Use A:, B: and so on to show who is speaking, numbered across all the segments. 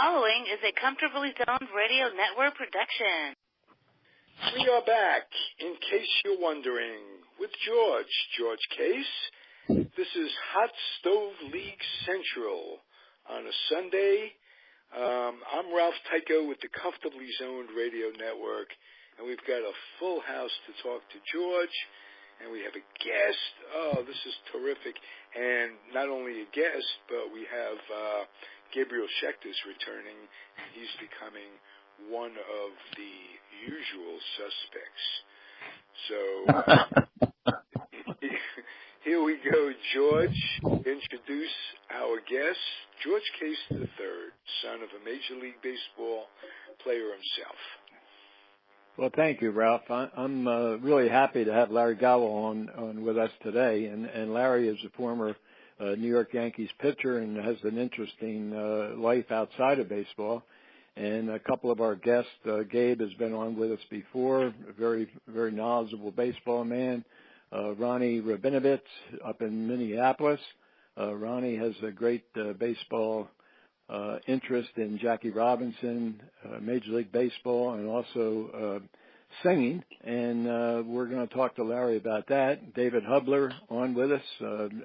A: following is a Comfortably Zoned Radio Network production.
B: We are back, in case you're wondering, with George Case. This is Hot Stove League Central on a Sunday. I'm Ralph Tycho with the Comfortably Zoned Radio Network, and we've got a full house to talk to George, and we have a guest. Oh, this is terrific. And not only a guest, but we have Gabriel Schechter's returning, and he's becoming one of the usual suspects. So here we go, George. Introduce our guest, George Case III, son of a Major League Baseball player himself.
C: Well, thank you, Ralph. I'm really happy to have Larry Gowell on with us today. And Larry is a former New York Yankees pitcher and has an interesting life outside of baseball. And a couple of our guests, Gabe has been on with us before, a very, very knowledgeable baseball man. Ronnie Rabinovitz up in Minneapolis. Ronnie has a great baseball interest in Jackie Robinson, Major League Baseball, and also singing. And we're going to talk to Larry about that. David Hubler on with us,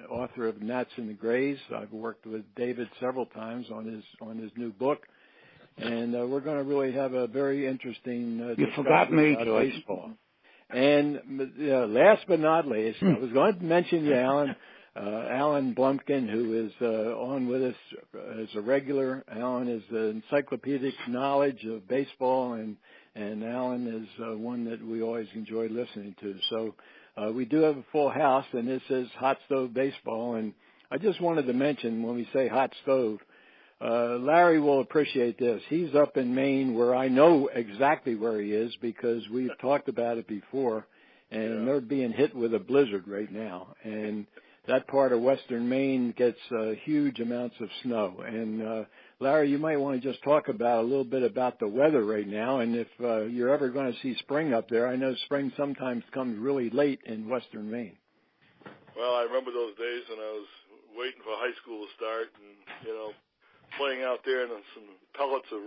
C: author of Gnats and the Grays. I've worked with David several times on his new book. And we're going to really have a very interesting discussion about baseball. And last but not least, I was going to mention you, Alan Blumpkin, who is on with us as a regular. Alan is an encyclopedic knowledge of baseball, and Alan is one that we always enjoy listening to. So we do have a full house, and this is Hot Stove Baseball. And I just wanted to mention, when we say hot stove, Larry will appreciate this. He's up in Maine, where I know exactly where he is because we've talked about it before, and they're being hit with a blizzard right now. And that part of western Maine gets huge amounts of snow. And Larry, you might want to just talk about a little bit about the weather right now, and if you're ever going to see spring up there. I know spring sometimes comes really late in western Maine.
D: Well, I remember those days when I was waiting for high school to start, and playing out there and some pellets of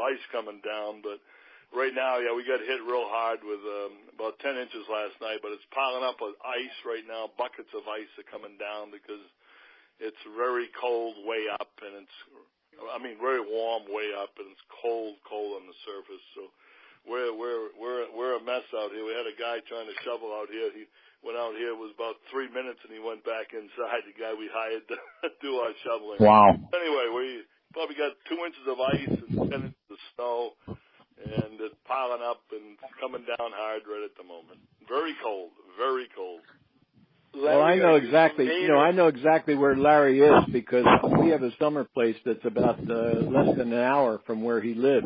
D: ice coming down. But right now, we got hit real hard with about 10 inches last night, but it's piling up with ice right now. Buckets of ice are coming down because it's very cold way up, and very warm way up, and it's cold on the surface. So we're a mess out here. We had a guy trying to shovel out here. He went out here, it was about 3 minutes, and he went back inside, the guy we hired to do our shoveling.
E: Wow.
D: Anyway, we probably got 2 inches of ice and 10 inches of snow, and it's piling up and coming down hard right at the moment. Very cold, very cold.
C: Well, I know exactly where Larry is because we have a summer place that's about less than an hour from where he lives.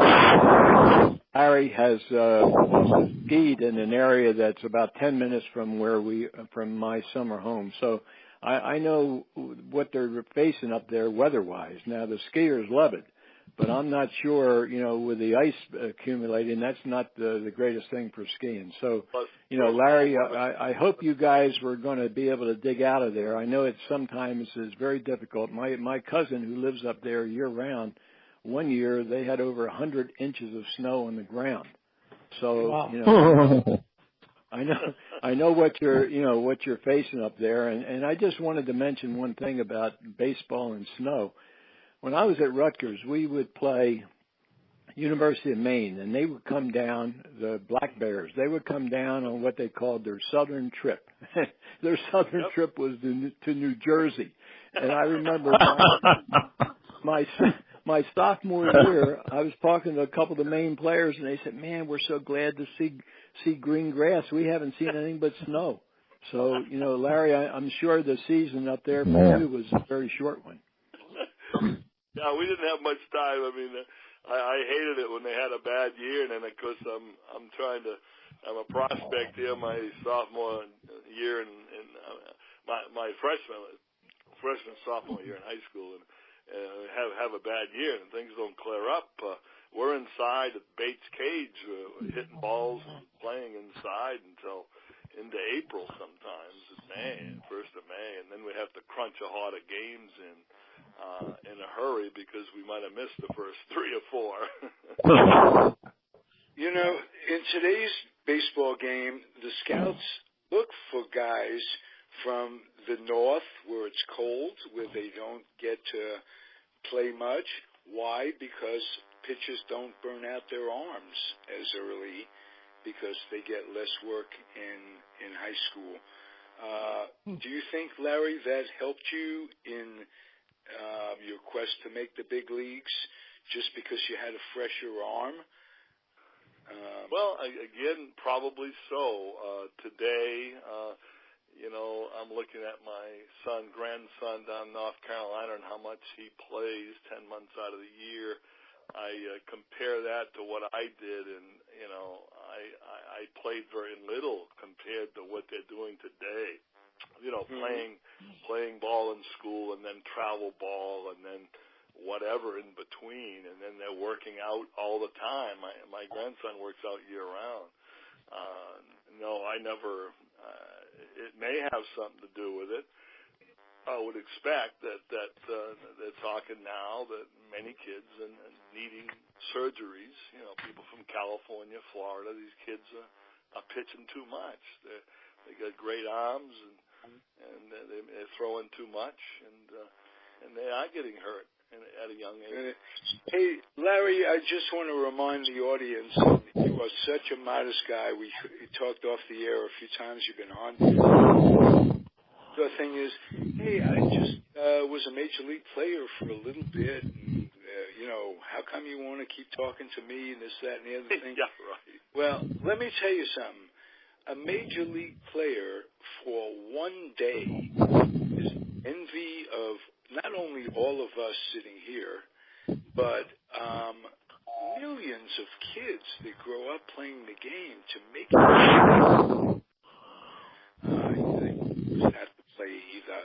C: Larry has skied in an area that's about 10 minutes from from my summer home. So I know what they're facing up there weather-wise. Now, the skiers love it, but I'm not sure, with the ice accumulating, that's not the greatest thing for skiing. So, Larry, I hope you guys were going to be able to dig out of there. I know it sometimes is very difficult. My cousin who lives up there year-round, one year they had over 100 inches of snow on the ground. So,
E: wow.
C: I know what you're facing up there, and I just wanted to mention one thing about baseball and snow. When I was at Rutgers, we would play University of Maine, and they would come down, the Black Bears. They would come down on what they called their southern trip. Their southern trip was to New Jersey, and I remember my sophomore year, I was talking to a couple of the Maine players, and they said, "Man, we're so glad to see green grass. We haven't seen anything but snow." So, Larry, I'm sure the season up there for you was a very short one.
D: Yeah, we didn't have much time. I hated it when they had a bad year, and then of course I'm a prospect here my sophomore year and my freshman sophomore year in high school, and have a bad year and things don't clear up. We're inside at Bates Cage, hitting balls and playing inside until into April sometimes, May, 1st of May, and then we have to crunch a lot of games in. in a hurry because we might have missed the first 3 or 4.
B: You know, in today's baseball game, the scouts look for guys from the north where it's cold, where they don't get to play much. Why? Because pitchers don't burn out their arms as early because they get less work in high school. Do you think, Larry, that helped you in your quest to make the big leagues just because you had a fresher arm?
D: Well, again, probably so. Today, I'm looking at my grandson down in North Carolina and how much he plays 10 months out of the year. I compare that to what I did, and, I played very little compared to what they're doing today. Playing ball in school and then travel ball and then whatever in between, and then they're working out all the time. My grandson works out year-round. No, I never. It may have something to do with it. I would expect that they're talking now that many kids and needing surgeries. People from California, Florida. These kids are pitching too much. They got great arms and they're throwing too much, and they are getting hurt at a young age.
B: Hey, Larry, I just want to remind the audience, you are such a modest guy. We talked off the air a few times. You've been on. The thing is, hey, I just was a major league player for a little bit. And, how come you want to keep talking to me and this, that, and the other thing?
D: Yeah, right.
B: Well, let me tell you something. A major league player for one day is envy of not only all of us sitting here, but millions of kids that grow up playing the game to make it. You have to play either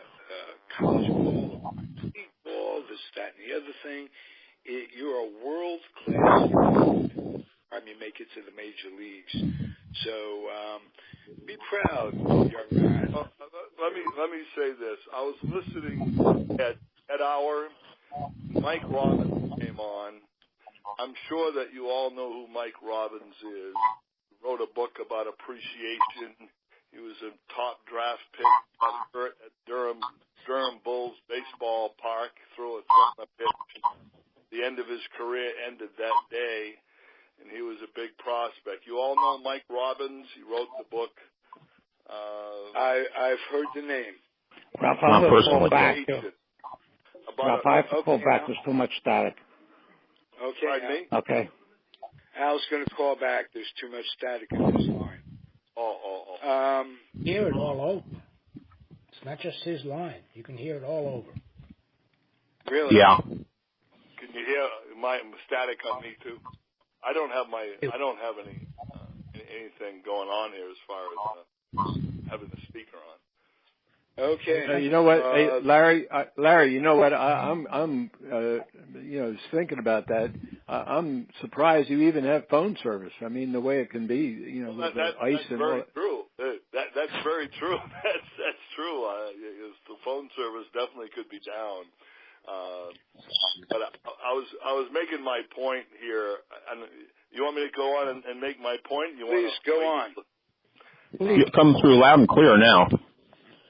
B: college ball or league ball, this, that, and the other thing. You're a world-class time you make it to the major leagues. So be proud, young man.
D: Let me say this. I was listening at our Mike Robbins came on. I'm sure that you all know who Mike Robbins is. He wrote a book about appreciation. He was a top draft pick at Durham Bulls baseball park. Threw a pitch. The end of his career ended that day, and he was a big prospect. You all know Mike Robbins. He wrote the book.
B: I've heard the name.
E: Ralph, I have to pull back. Ralph, I have to pull back. There's too much static.
B: Okay.
D: Right, me?
E: Okay.
B: Al's going to call back. There's too much static in this line.
F: Hear it all over. It's not just his line. You can hear it all over.
B: Really?
E: Yeah.
D: Can you hear my static on me too? I don't have any anything going on here as far as having the speaker on.
B: Okay.
C: You know what, hey, Larry, you know what? I'm thinking about that. I'm surprised you even have phone service. I mean, the way it can be, with the ice and all that.
D: True. That's very true. That's true. The phone service definitely could be down. But I was making my point here, and you want me to go on and make my point?
B: Please go on.
E: You come through loud and clear now.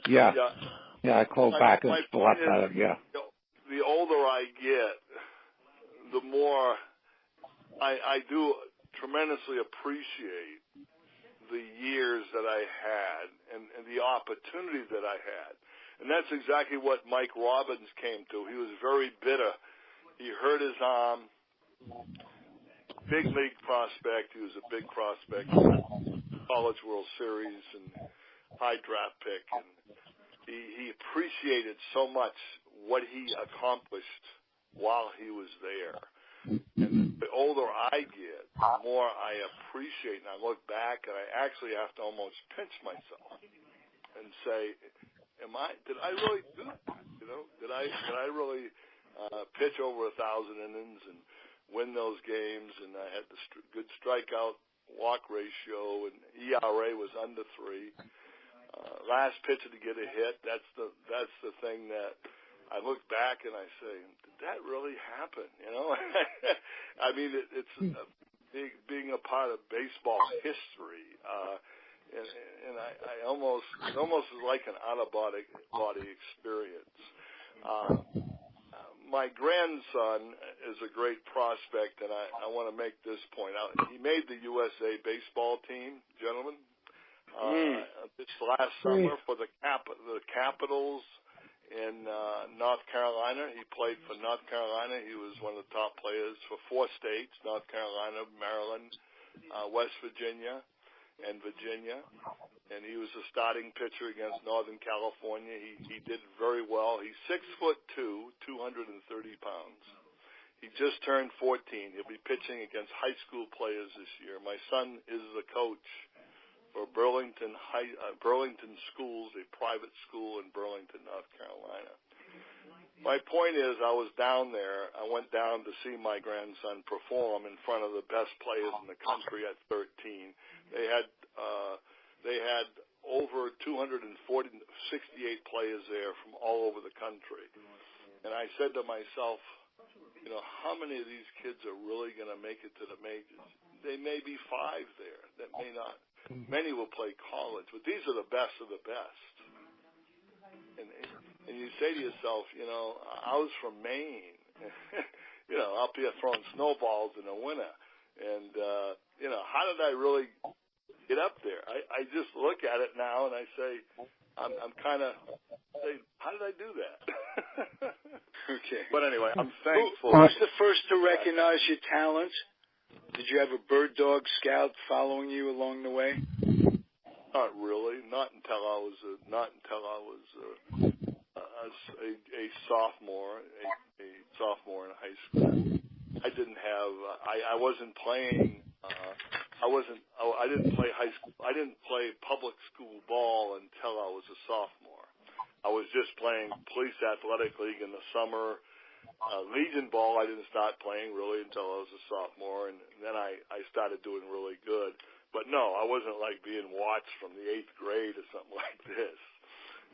E: Yeah, I called back. It's a lot better, yeah.
D: The older I get, the more I do tremendously appreciate the years that I had and the opportunity that I had. And that's exactly what Mike Robbins came to. He was very bitter. He hurt his arm. Big league prospect. He was a big prospect. College World Series and high draft pick. And he appreciated so much what he accomplished while he was there. And the older I get, the more I appreciate. And I look back and I actually have to almost pinch myself and say, did I really do that? Did I really pitch over 1,000 innings and win those games? And I had the good strikeout walk ratio, and ERA was under 3. Last pitcher to get a hit. That's the thing that I look back and I say, did that really happen? You know, I mean, it's being a part of baseball history, and I almost is like an out-of-body experience. My grandson is a great prospect, and I want to make this point out. He made the USA baseball team, gentlemen, this last summer for the Capitals in North Carolina. He played for North Carolina. He was one of the top players for 4 states, North Carolina, Maryland, West Virginia, and Virginia. And he was a starting pitcher against Northern California. He did very well. He's 6'2", 230 pounds. He just turned 14. He'll be pitching against high school players this year. My son is the coach for Burlington Schools, a private school in Burlington, North Carolina. My point is, I was down there. I went down to see my grandson perform in front of the best players in the country at 13. They had over 268 players there from all over the country. And I said to myself, you know, how many of these kids are really going to make it to the majors? They may be 5 there. That may not. Many will play college, but these are the best of the best. And you say to yourself, you know, I was from Maine, you know, up here throwing snowballs in the winter. And, you know, how did I really get up there? I just look at it now and I say, I'm kind of saying, how did I do that?
B: Okay.
D: But anyway, I'm thankful.
B: Who was the first to recognize your talent? Did you have a bird dog scout following you along the way?
D: Not really. Not until I was a sophomore, a sophomore in high school. I didn't have. I wasn't playing. I didn't play high school. I didn't play public school ball until I was a sophomore. I was just playing police athletic league in the summer. Legion ball I didn't start playing really until I was a sophomore, and then I started doing really good. But no, I wasn't like being watched from the 8th grade or something like this.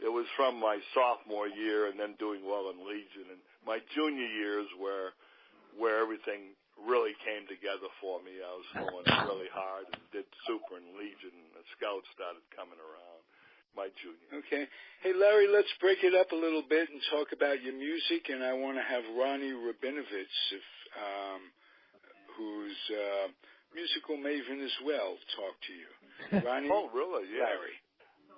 D: It was from my sophomore year and then doing well in Legion. And my junior years where everything really came together for me. I was going really hard and did super in Legion, and the scouts started coming around. My junior.
B: Okay. Hey, Larry, let's break it up a little bit and talk about your music. And I want to have Ronnie Rabinovitz, who's musical maven as well, talk to you. Ronnie?
D: Oh, really? Yeah.
B: Larry.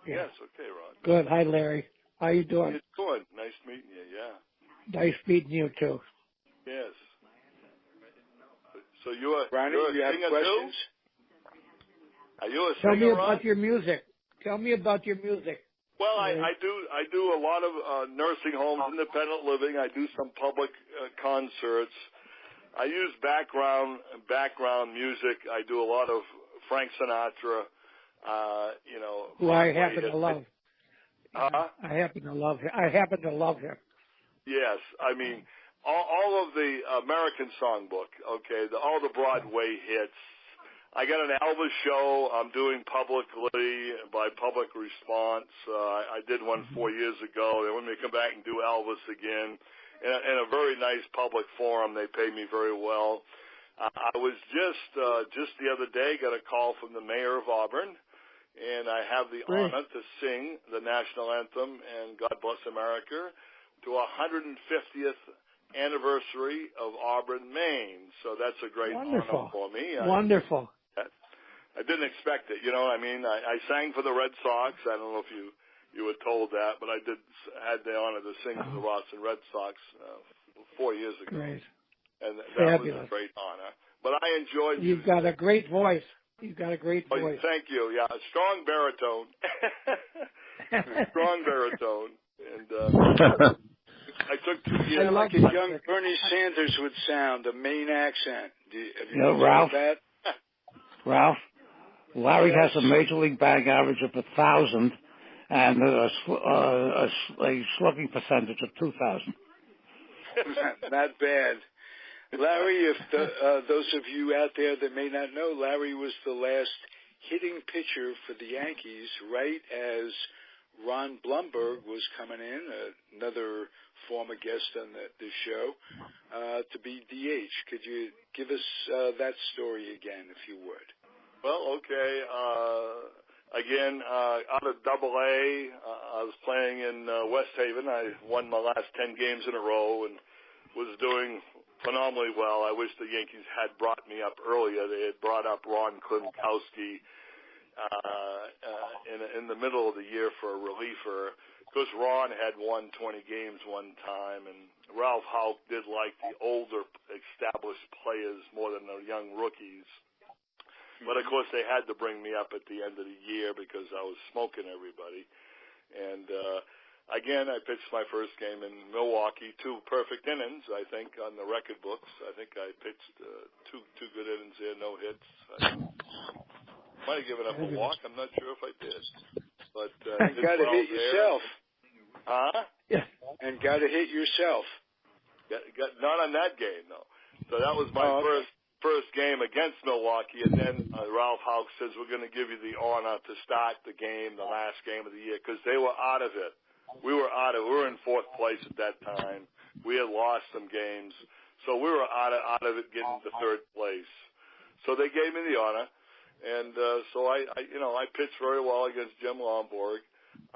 D: Yeah. Yes, okay, Ron.
G: Good. Hi, Larry. How you doing?
D: It's good. Nice meeting you, yeah.
G: Nice meeting you, too.
D: Yes. So you're
B: Ronnie,
D: you're
B: you have questions?
D: Too? Are you a
G: singer,
D: singer,
G: Tell me about your music. Tell me about your music.
D: Well, I do a lot of nursing homes, independent living. I do some public concerts. I use background music. I do a lot of Frank Sinatra. You know,
G: who I happen to love.
D: Huh?
G: I happen to love him.
D: Yes, I mean all of the American Songbook. Okay, all the Broadway hits. I got an Elvis show I'm doing publicly by public response. I did one 4 years ago. They want me to come back and do Elvis again in a very nice public forum. They pay me very well. I was just the other day got a call from the mayor of Auburn, and I have the honor to sing the national anthem and God Bless America to 150th anniversary of Auburn, Maine. So that's a great honor for me.
G: Wonderful.
D: I didn't expect it, you know what I mean? I sang for the Red Sox. I don't know if you were told that, but I had the honor to sing for the Boston Red Sox 4 years ago.
G: Great.
D: And that was a great honor. But I enjoyed
G: You've got a great voice. You've got a great voice.
D: Thank you. Yeah, a strong baritone. Strong baritone. And I took 2 years.
B: Like a young Bernie Sanders would sound, a Maine accent. Have you
E: know, Ralph?
B: That?
E: Ralph? Larry has a major league batting average of 1,000 and a slugging percentage of 2,000.
B: Not bad. Larry, if those of you out there that may not know, Larry was the last hitting pitcher for the Yankees right as Ron Blumberg was coming in, another former guest on this show, to be DH. Could you give us that story again, if you would?
D: Well, okay. Again, out of AA, I was playing in West Haven. I won my last 10 games in a row and was doing phenomenally well. I wish the Yankees had brought me up earlier. They had brought up Ron Klinkowski in the middle of the year for a reliever, because Ron had won 20 games one time, and Ralph Houck did like the older established players more than the young rookies. But, of course, they had to bring me up at the end of the year because I was smoking everybody. And, again, I pitched my first game in Milwaukee, 2 perfect innings, I think, on the record books. I think I pitched two good innings there, no hits. I might have given up a walk. I'm not sure if I did. But
B: and got to hit yourself.
D: Huh?
G: Yeah.
B: And got to hit yourself.
D: Not on that game, though. So that was my first game against Milwaukee, and then Ralph Houck says, we're going to give you the honor to start the game, the last game of the year, because they were out of it. We were in 4th place at that time. We had lost some games, so we were out of it, getting to 3rd place. So they gave me the honor, and so I pitched very well against Jim Lomborg.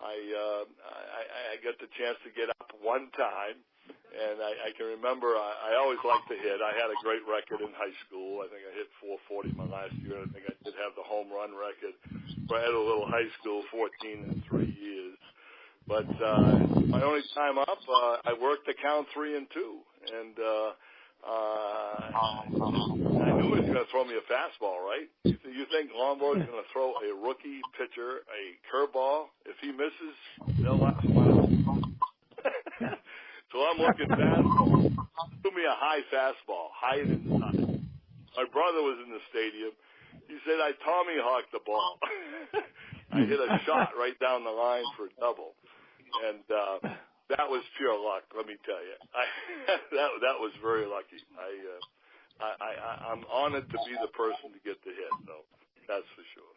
D: I got the chance to get up one time. And I can remember I always liked to hit. I had a great record in high school. I think I hit 440 my last year. I think I did have the home run record for a little high school, 14 in 3 years. But my only time up, I worked the count 3 and 2. And I knew he was going to throw me a fastball, right? You think Lombard's going to throw a rookie pitcher a curveball? If he misses, they'll laugh about it. So I'm looking fastball. Threw me a high fastball, high and inside. My brother was in the stadium. He said I Tommy hawked the ball. I hit a shot right down the line for a double, and that was pure luck. Let me tell you, that was very lucky. I'm honored to be the person to get the hit, though. That's for sure.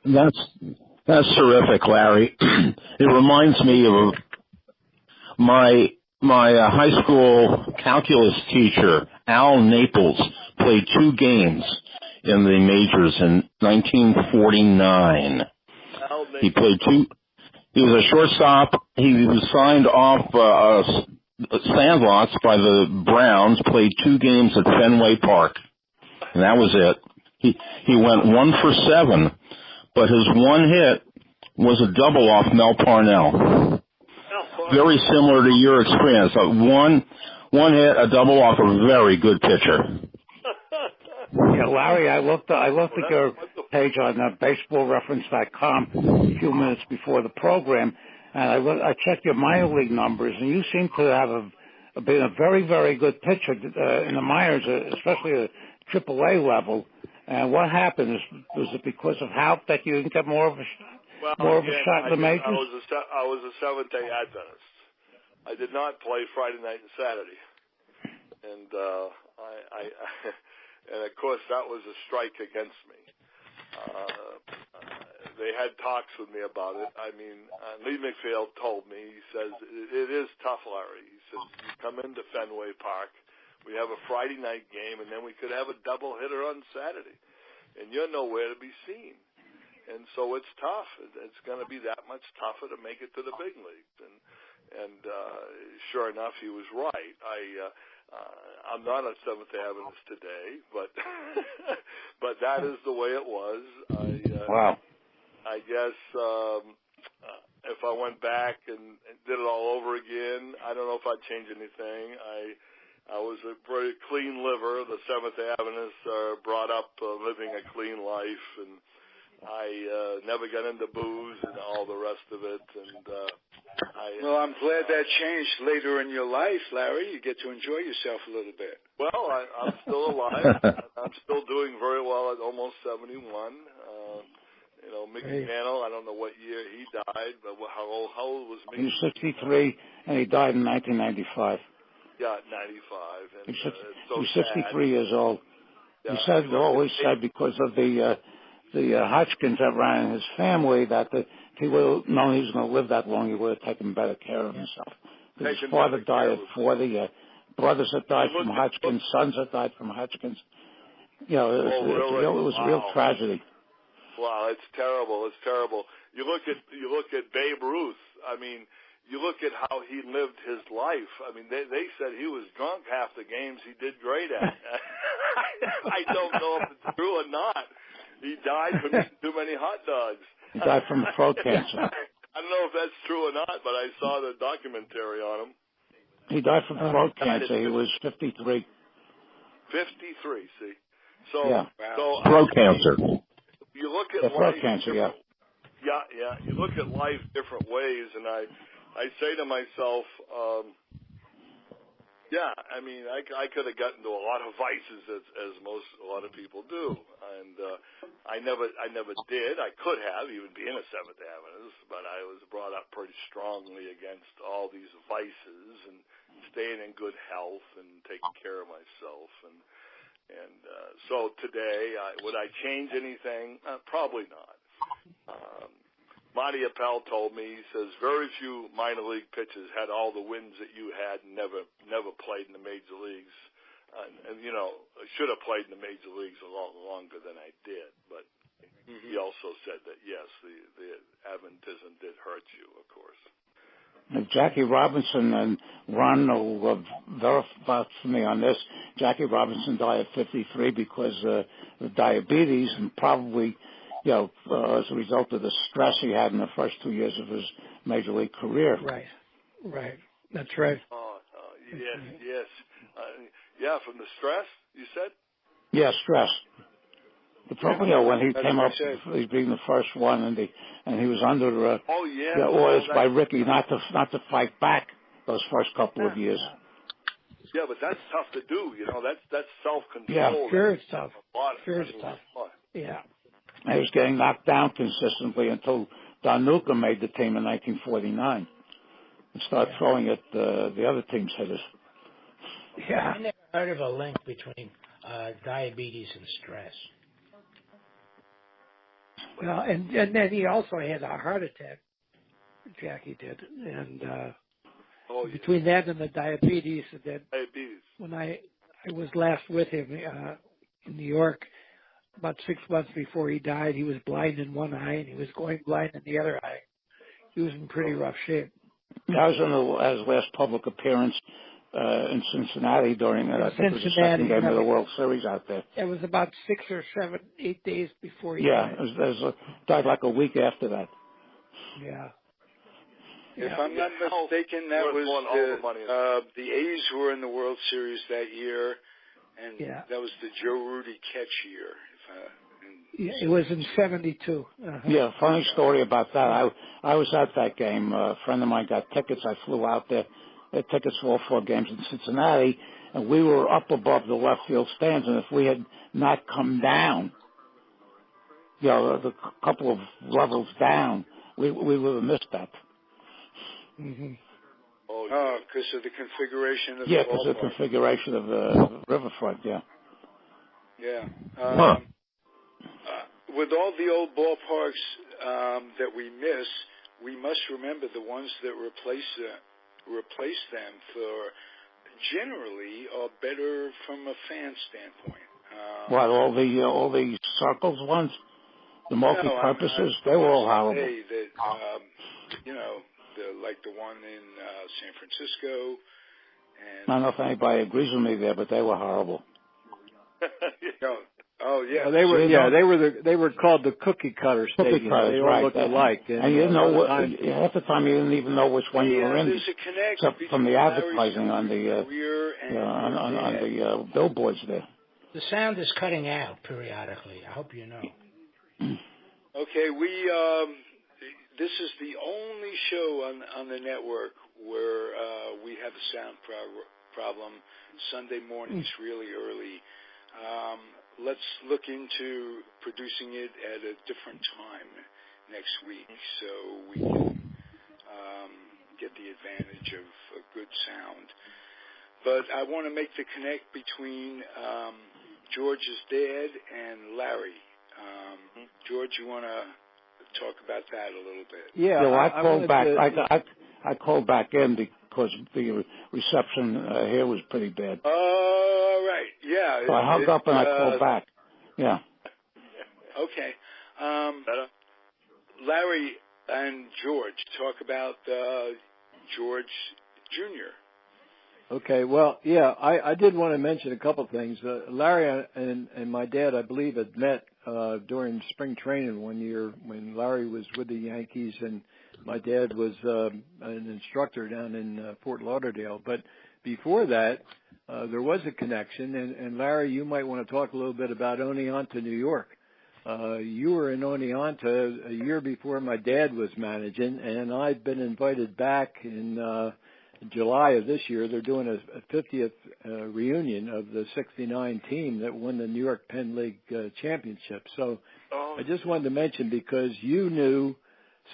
H: That's terrific, Larry. It reminds me of my high school calculus teacher, Al Naples, played 2 games in the majors in 1949. He played 2. He was a shortstop. He was signed off Sandlots by the Browns, played 2 games at Fenway Park, and that was it. He went 1 for 7, but his one hit was a double off Mel Parnell. Very similar to your experience. One hit, a double off a very good pitcher.
E: Yeah, Larry, I looked at your page on baseballreference.com a few minutes before the program, and I checked your minor league numbers, and you seem to have been a very, very good pitcher in the minors, especially at AAA level. And what happened? Was it because of Houck that you didn't get more of a shot in the majors?
D: I was a Seventh-day Adventist. I did not play Friday night and Saturday, and and of course that was a strike against me. They had talks with me about it. I mean, Lee McPhail told me, he says, it is tough, Larry. He says, you come into Fenway Park, we have a Friday night game, and then we could have a double hitter on Saturday, and you're nowhere to be seen. And so it's tough. It's going to be that much tougher to make it to the big leagues. And sure enough, he was right. I'm not a Seventh-day Adventist today, but but that is the way it was.
E: Wow.
D: I guess if I went back and did it all over again, I don't know if I'd change anything. I was a very clean liver. The Seventh-day Adventists are brought up living a clean life, and I never got into booze and all the rest of it. And
B: well, I'm glad that changed later in your life, Larry. You get to enjoy yourself a little bit.
D: Well, I'm still alive. I'm still doing very well at almost 71. Mickey Mantle, I don't know what year he died, but how old was Mickey?
E: He was 63, and he died in 1995.
D: Yeah, 95. And,
E: he was 63 years old. Yeah, he always said because of the Hodgkins that ran in his family, that if he would have known he was going to live that long, he would have taken better care of himself. His father died at 40. Brothers that died from Hodgkins, sons that died from Hodgkins. You know, it was a real tragedy.
D: Wow, it's terrible. It's terrible. You look at Babe Ruth. I mean, you look at how he lived his life. I mean, they said he was drunk half the games he did great at. I don't know if it's true or not. He died from eating too many hot dogs.
E: He died from throat cancer.
D: I don't know if that's true or not, but I saw the documentary on him.
E: He died from throat cancer. He was 53.
D: 53, see. So,
E: yeah.
D: So
H: throat cancer.
D: You look at
E: throat cancer, yeah.
D: Yeah. You look at life different ways, and I say to myself, I mean, I could have gotten into a lot of vices as a lot of people do, and I never did. I could have, even being a Seventh Adventist, but I was brought up pretty strongly against all these vices and staying in good health and taking care of myself, and so today, would I change anything? Probably not. Monty Appel told me, he says, very few minor league pitchers had all the wins that you had and never played in the major leagues. And you know, I should have played in the major leagues a lot longer than I did. But he also said that, yes, the Adventism did hurt you, of course.
E: Jackie Robinson, and Ron will verify for me on this, Jackie Robinson died at 53 because of diabetes, and probably, you know, as a result of the stress he had in the first 2 years of his major league career.
G: Right. That's right.
D: Yes. From the stress, you said?
E: Yeah, stress. The problem, when he came up, he being the first one, and he was under orders by Ricky not to fight back those first couple of years.
D: Yeah, but that's tough to do. You know, that's self-control.
E: Yeah,
G: sure it's tough. Sure it's tough. Yeah.
E: He was getting knocked down consistently until Don Newcomb made the team in 1949 and started throwing at the other team's hitters.
F: Yeah. I never heard of a link between diabetes and stress.
G: Well, and then he also had a heart attack. Jackie did, and between that and the diabetes, when I was last with him in New York, about 6 months before he died, he was blind in one eye and he was going blind in the other eye. He was in pretty rough shape.
E: I was in his last public appearance in Cincinnati during I think it was the second game of the World Series out there.
G: It was about 6 or 7, 8 days before he
E: died.
G: Yeah,
E: it died like a week after that.
G: Yeah.
B: If I'm not mistaken, that was the A's were in the World Series that year, and that was the Joe Rudy catch year.
G: It was in 72.
E: Yeah, funny story about that. I was at that game. A friend of mine got tickets. I flew out there. Had tickets for all 4 games in Cincinnati, and we were up above the left field stands. And if we had not come down, you know, the couple of levels down, we would have missed that.
G: Mm-hmm.
B: Oh, because of the configuration of the ballpark.
E: Yeah, because of the configuration of the riverfront, yeah.
B: Yeah. With all the old ballparks that we miss, we must remember the ones that replace them generally are better from a fan standpoint.
E: What, all the circles ones? The multi-purposes? They were all horrible.
B: You know, like the one in San Francisco. And
E: I don't know if anybody agrees with me there, but they were horrible.
B: Oh yeah,
C: they were called the cookie cutter stadiums. They all looked alike.
E: And you didn't know half the time you didn't even know which one you were in, except from the advertising on the billboards there.
F: The sound is cutting out periodically. I hope you know.
B: Okay, this is the only show on the network where we have a sound problem. Sunday mornings, really early. Let's look into producing it at a different time next week so we can get the advantage of a good sound. But I want to make the connect between George's dad and Larry. George, you want to talk about that a little bit?
C: Yeah,
E: well, I called back. I called back in because the reception here was pretty bad.
B: Oh, right. Yeah.
E: So I hung up and I called back. Yeah.
B: Okay. Larry and George, talk about George Jr.
C: Okay, well, yeah, I did want to mention a couple of things. Larry and my dad, I believe, had met during spring training one year when Larry was with the Yankees and my dad was an instructor down in Fort Lauderdale. But before that, there was a connection. And Larry, you might want to talk a little bit about Oneonta, New York. You were in Oneonta a year before my dad was managing, and I'd been invited back in July of this year. They're doing a 50th reunion of the '69 team that won the New York Penn League championship. So I just wanted to mention, because you knew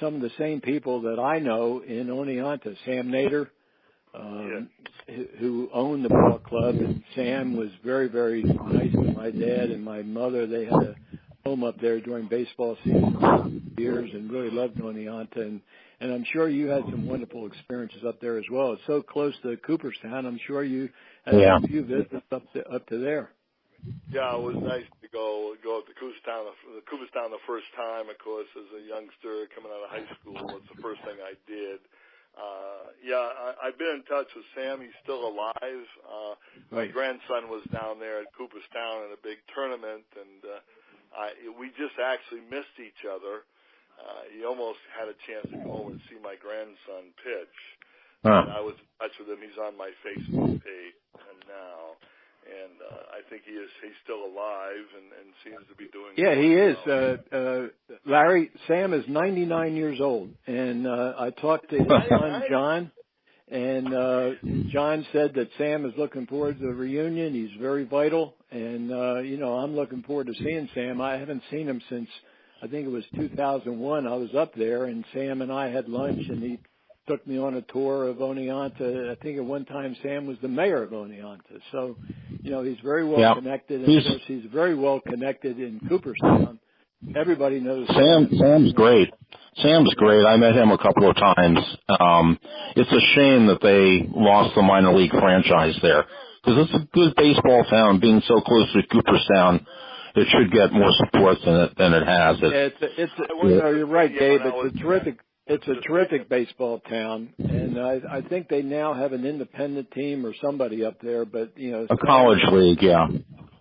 C: some of the same people that I know in Oneonta, Sam Nader, who owned the ball club, and Sam was very, very nice to my dad and my mother. They had a home up there during baseball season for years and really loved Oneonta. And I'm sure you had some wonderful experiences up there as well. It's so close to Cooperstown. I'm sure you had a few visits up to there.
D: Yeah, it was nice to go up to Cooperstown the first time, of course, as a youngster coming out of high school. It's the first thing I did. I've been in touch with Sam. He's still alive. My grandson was down there at Cooperstown in a big tournament, and we just actually missed each other. He almost had a chance to go home and see my grandson pitch. And I was in touch with him. He's on my Facebook page now. And I think he's still alive and seems to be doing well.
C: Yeah, he is. Larry, Sam is 99 years old. And I talked to his son, John. And John said that Sam is looking forward to the reunion. He's very vital. And, I'm looking forward to seeing Sam. I haven't seen him since, I think it was 2001. I was up there, and Sam and I had lunch, and he took me on a tour of Oneonta. I think at one time Sam was the mayor of Oneonta. So, he's very well connected. And, of course, he's very well connected in Cooperstown. Everybody knows
H: Sam's great. Sam's great. I met him a couple of times. It's a shame that they lost the minor league franchise there, because it's a good baseball town. Being so close to Cooperstown, it should get more support than it has.
C: You're right, Dave. It's a terrific baseball town, and I think they now have an independent team or somebody up there. But
H: a college league, yeah.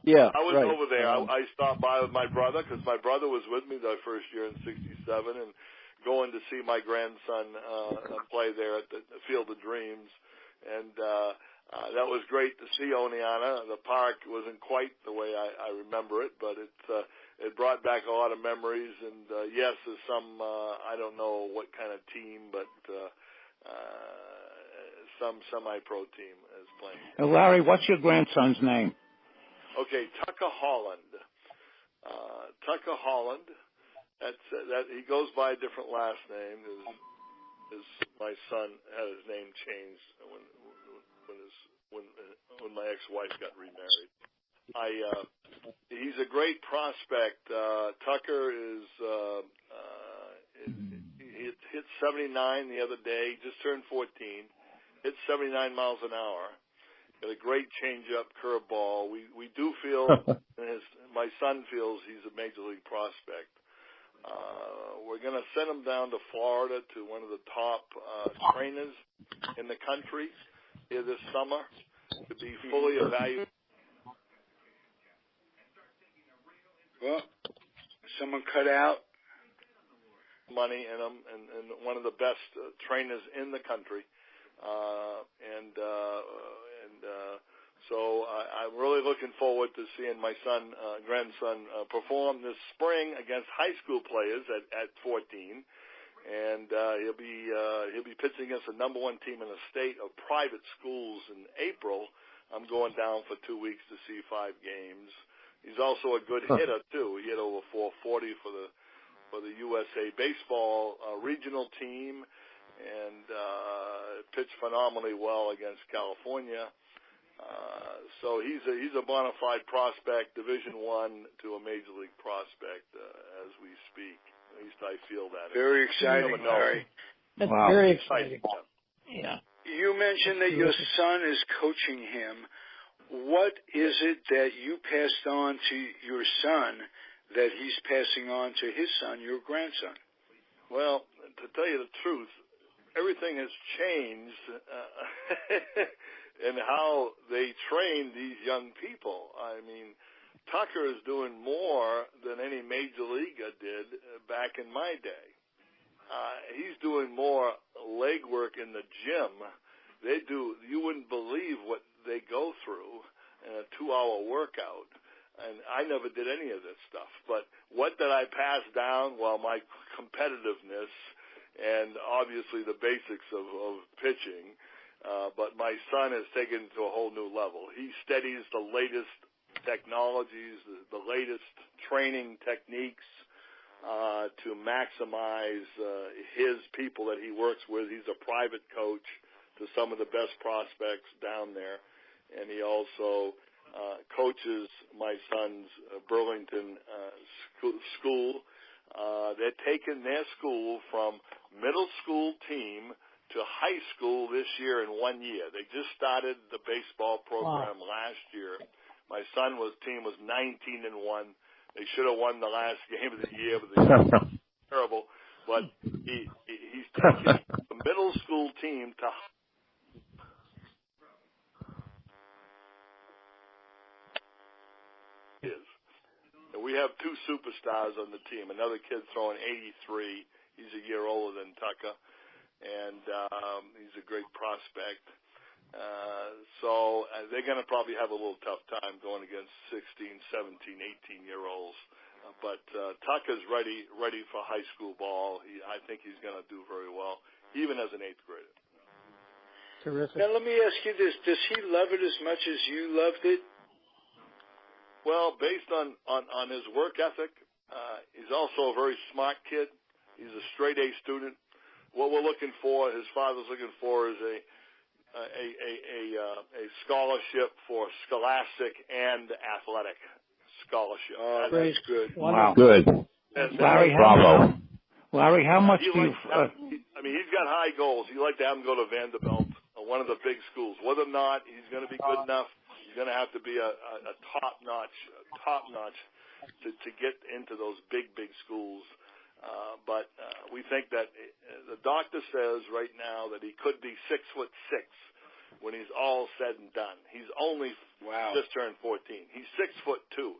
C: Yeah,
D: I was over there. I stopped by with my brother, because my brother was with me the first year in '67, and going to see my grandson play there at the Field of Dreams, and that was great to see Oneonta. The park wasn't quite the way I remember it, but it brought back a lot of memories. And yes, there's some I don't know what kind of team, but some semi-pro team is playing.
E: And Larry, what's your grandson's name?
D: Okay, Tucker Holland. Tucker Holland. That he goes by a different last name. My son had his name changed when my ex-wife got remarried. He's a great prospect. Tucker is he hit 79 the other day. He just turned 14. Hit 79 miles an hour. Got a great change-up curveball. We do feel, my son feels he's a major league prospect. We're going to send him down to Florida to one of the top trainers in the country here this summer to be fully evaluated.
B: Well, someone cut out.
D: Money in him, and one of the best trainers in the country. So I'm really looking forward to seeing my grandson perform this spring against high school players at 14, and he'll be pitching against the number one team in the state of private schools in April. I'm going down for 2 weeks to see 5 games. He's also a good hitter too. He hit over 440 for the USA baseball regional team, and pitched phenomenally well against California. So he's a bona fide prospect, Division I to a major league prospect as we speak. At least I feel that.
B: Very exciting, Larry.
G: That's very exciting.
B: Yeah. You mentioned that your son is coaching him. What is it that you passed on to your son that he's passing on to his son, your grandson?
D: Well, to tell you the truth, everything has changed in how they train these young people. I mean, Tucker is doing more than any major leaguer did back in my day. He's doing more leg work in the gym. They do. You wouldn't believe what they go through in a 2-hour workout. And I never did any of this stuff. But what did I pass down? Well, my competitiveness and obviously the basics of pitching. But my son has taken it to a whole new level. He studies the latest technologies, the latest training techniques to maximize his people that he works with. He's a private coach to some of the best prospects down there. And he also coaches my son's Burlington school. They're taking their school from middle school team to high school this year in 1 year. They just started the baseball program last year. My son's team was 19-1. They should have won the last game of the year, but they were terrible. But he's taking the middle school team to we have 2 superstars on the team. Another kid throwing 83. He's a year older than Tucker, and he's a great prospect. So they're going to probably have a little tough time going against 16, 17, 18-year-olds. But Tucker's ready for high school ball. I think he's going to do very well, even as an 8th grader.
G: Terrific.
B: Now, let me ask you this. Does he love it as much as you loved it?
D: Well, based on his work ethic, he's also a very smart kid. He's a straight-A student. What we're looking for, his father's looking for, is a scholarship for scholastic and athletic scholarship.
B: Oh, that's good.
H: Wow, good.
E: Larry, Larry, how much do you?
D: I mean, he's got high goals. He'd like to have him go to Vanderbilt, one of the big schools. Whether or not he's going to be good enough, he's going to have to be a top-notch to get into those big schools. But we think that the doctor says right now that he could be 6'6" when he's all said and done. He's only just turned 14. He's 6'2".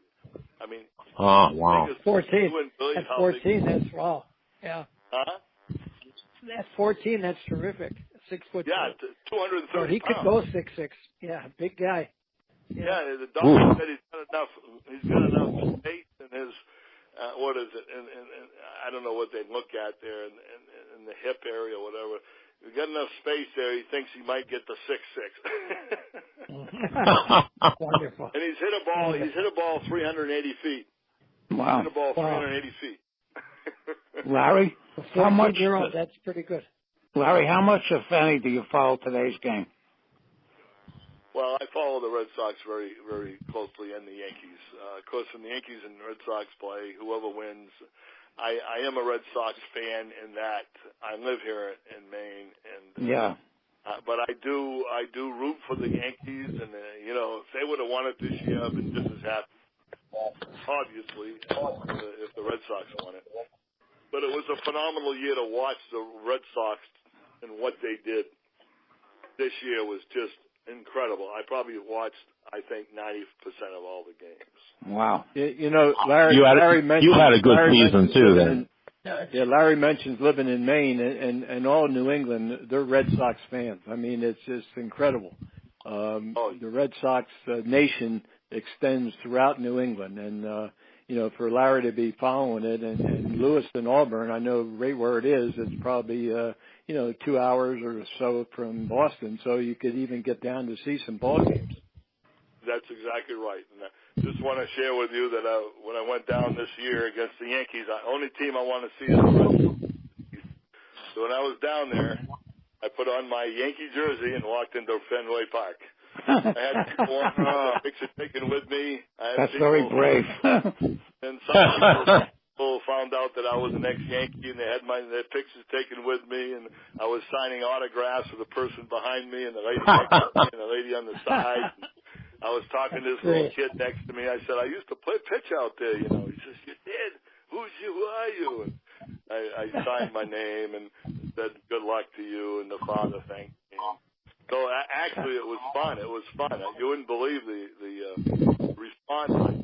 D: I mean,
G: 14. At 14, that's wow. Yeah.
D: Huh?
G: At 14, that's terrific. 6 foot.
D: Yeah, 230
G: so he could go 6'6". Yeah, big guy.
D: Yeah, the doctor said he's got enough space in his what is it? And I don't know what they look at there in the hip area or whatever. He's got enough space there. He thinks he might get the 6'6".
G: Wonderful.
D: And he's hit a ball 380 feet.
E: Wow.
D: He's hit a ball 380 feet.
E: Larry, how much?
G: That's pretty good.
E: Larry, how much, if any, do you follow today's game?
D: Well, I follow the Red Sox very, very closely and the Yankees. Of course, when the Yankees and Red Sox play, whoever wins, I am a Red Sox fan in that I live here in Maine, and but I do root for the Yankees, and if they would have won it this year, I've been just as happy. Obviously, if the Red Sox won it, but it was a phenomenal year to watch the Red Sox and what they did. This year was just incredible. I probably watched, I think, 90% of all the games.
E: Wow.
C: Larry,
H: you had a good season too then.
C: Yeah, Larry mentions living in Maine and all New England, they're Red Sox fans. I mean, it's just incredible. The Red Sox nation extends throughout New England, and for Larry to be following it, and Lewiston, Auburn, I know right where it is. It's probably 2 hours or so from Boston, so you could even get down to see some ball games.
D: That's exactly right. And I just want to share with you that when I went down this year against the Yankees, the only team I want to see is the Red Sox. So when I was down there, I put on my Yankee jersey and walked into Fenway Park. I had people want a picture taken with me.
E: That's very brave.
D: And some people found out that I was an ex-Yankee, and they had their pictures taken with me, and I was signing autographs for the person behind me and the lady next to me and the lady on the side. I was talking to this little kid next to me. I said, I used to play pitch out there, you know. He says, you did? Who are you? And I signed my name and said, good luck to you, and the father thanked me. So actually, it was fun. It was fun. You wouldn't believe the response.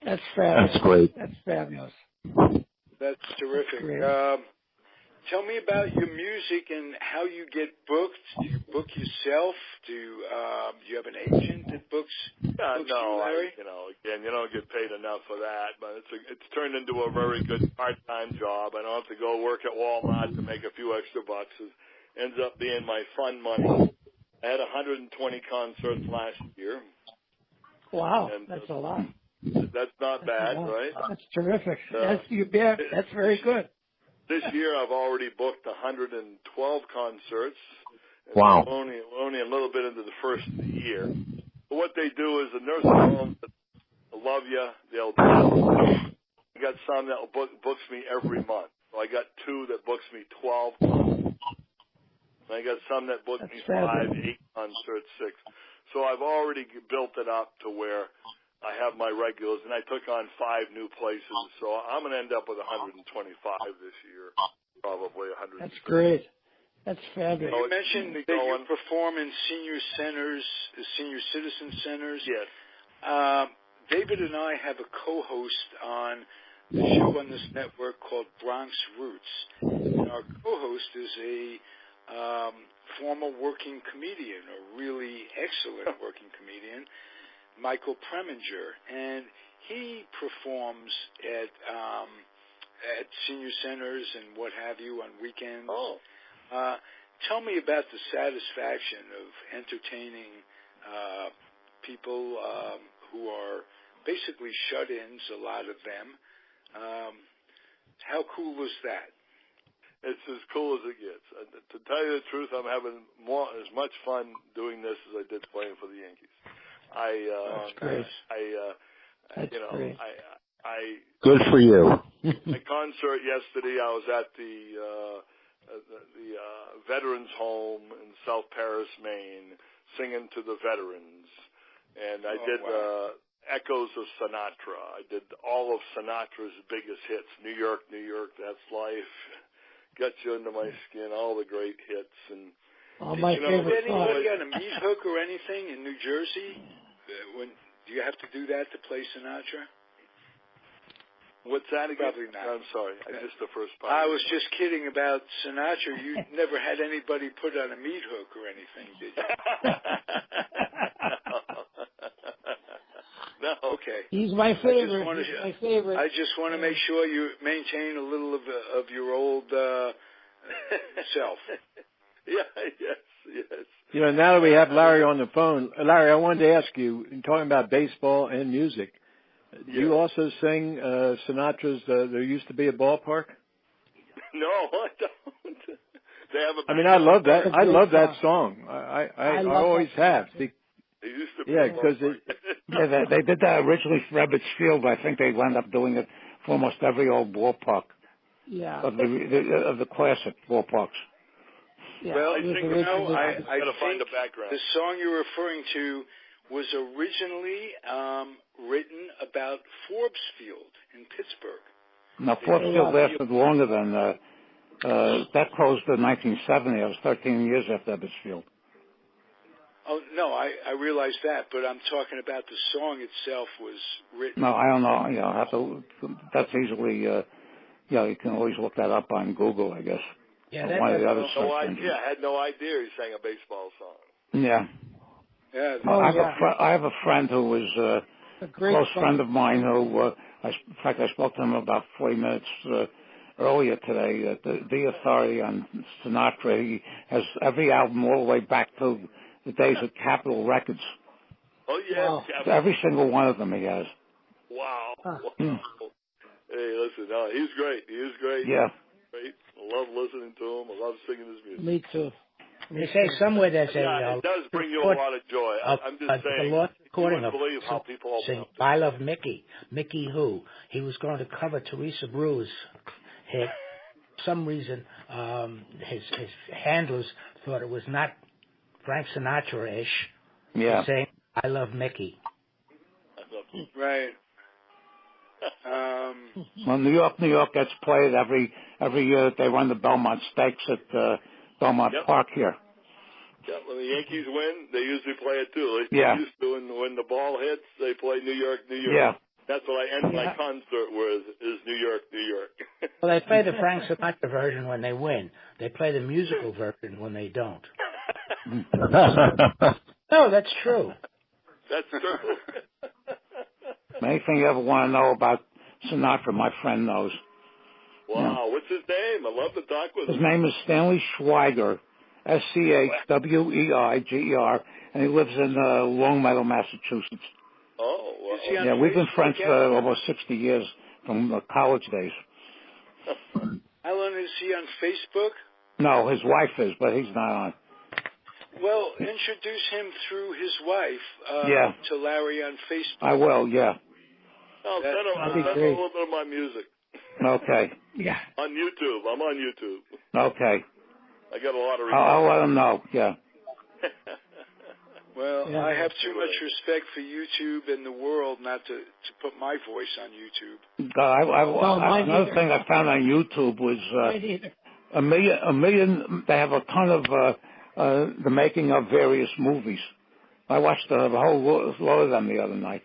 G: That's fabulous.
H: That's great.
G: That's fabulous.
B: That's terrific. Tell me about your music and how you get booked. Do you book yourself? Do you have an agent that books
D: no,
B: you, Larry?
D: Again, you don't get paid enough for that, but it's turned into a very good part-time job. I don't have to go work at Walmart to make a few extra bucks. It ends up being my fun money. I had 120 concerts last year.
G: Wow,
D: and,
G: that's a lot.
D: That's not bad, right?
G: That's terrific. That's very good.
D: This year, I've already booked 112 concerts.
H: Wow.
D: Only a little bit into the first of the year. But what they do is the nursing homes love you. They'll do it. I got some that books me every month. So I got 2 that books me 12 concerts. And I got some that book me 5, 8 concerts, 6. So I've already built it up to where I have my regulars, and I took on 5 new places, so I'm going to end up with 125 this year, probably 100.
G: That's great. That's fabulous.
B: You mentioned that you perform in senior centers, senior citizen centers.
D: Yes.
B: David and I have a co-host on the show on this network called Bronx Roots. And our co-host is a former working comedian, a really excellent working comedian, Michael Preminger, and he performs at senior centers and what have you on weekends.
D: Oh.
B: Tell me about the satisfaction of entertaining people who are basically shut-ins, a lot of them. How cool is that?
D: It's as cool as it gets. To tell you the truth, I'm having as much fun doing this as I did playing for the Yankees.
G: That's great. Great.
H: Good for you.
D: My concert yesterday, I was at the Veterans Home in South Paris, Maine, singing to the veterans, and I did Echoes of Sinatra. I did all of Sinatra's biggest hits: New York, New York, That's Life, Got You Under My Skin, all the great hits. And
G: my favorite
B: did anybody on a meat hook or anything in New Jersey? Do you have to do that to play Sinatra?
D: What's that again?
B: Probably not.
D: I'm sorry. I missed the first part.
B: I was just kidding about Sinatra. You never had anybody put on a meat hook or anything, did you? No. Okay.
G: He's my favorite. My favorite.
B: I just want to make sure you maintain a little of your old self.
C: Yes. Now that we have Larry on the phone, Larry, I wanted to ask you, talking about baseball and music, do you also sing Sinatra's There Used to Be a Ballpark?
D: No, I don't. They have
C: I love that. I love that song. I always have.
D: It used to be
C: because
E: they did that originally for Ebbets Field. I think they wound up doing it for almost every old ballpark.
G: Yeah.
E: Of the classic ballparks.
G: Yeah,
B: well, I think
D: find a background.
B: The song you're referring to was originally written about Forbes Field in Pittsburgh.
E: Now, Forbes Field lasted longer than that. Closed in 1970. I was 13 years after Ebbets Field.
B: Oh no, I realize that, but I'm talking about the song itself was written.
E: No, I don't know. I have to. That's easily. You can always look that up on Google, I guess.
G: Yeah,
D: I had no idea he sang a baseball song.
E: Yeah.
B: Yeah.
E: I have a friend who was a close friend of mine who, in fact, I spoke to him about 40 minutes earlier today. The authority on Sinatra. He has every album all the way back to the days of Capitol Records.
D: Oh, yeah.
G: Wow.
E: Every single one of them he has.
D: Wow. Hey, listen, he's great. He is great.
E: Yeah.
D: Great. I love listening to him. I love singing his music.
G: Me too.
F: They say somewhere there's
D: it does bring you a lot of joy. I'm just saying.
F: The lost recording
D: you
F: of
D: believe how people
F: sing "I Love Mickey." Mickey who? He was going to cover Teresa Brew's hit. For some reason, his handlers thought it was not Frank Sinatra-ish.
E: Yeah.
F: Saying "I Love Mickey."
B: Right.
E: Well, New York gets played every year that they run the Belmont Stakes at Belmont Park here.
D: Yeah, when the Yankees win, they usually play it too. They used to, and when the ball hits, they play New York, New York.
E: Yeah.
D: That's what I end my concert with, is New York, New York.
F: Well, they play the Frank Sinatra version when they win. They play the musical version when they don't. No, that's true.
D: That's true.
E: Anything you ever want to know about Sinatra, my friend knows.
D: Wow, what's his name? I'd love to talk with him.
E: His name is Stanley Schweiger, Schweiger, and he lives in Longmeadow, Massachusetts.
D: Oh, wow.
E: Yeah, we've been friends for almost 60 years from college days.
B: Alan, is he on Facebook?
E: No, his wife is, but he's not on.
B: Well, introduce him through his wife to Larry on Facebook.
E: I will, yeah.
D: I'll send him a little bit of my music.
E: Okay.
F: Yeah.
D: On YouTube. I'm on YouTube.
E: Okay.
D: I got a lot of
E: I'll let him know, yeah.
B: Well, I have too much respect for YouTube and the world not to put my voice on YouTube.
E: Another thing I found on YouTube was a million. They have a ton of the making of various movies. I watched a whole lot of them the other night.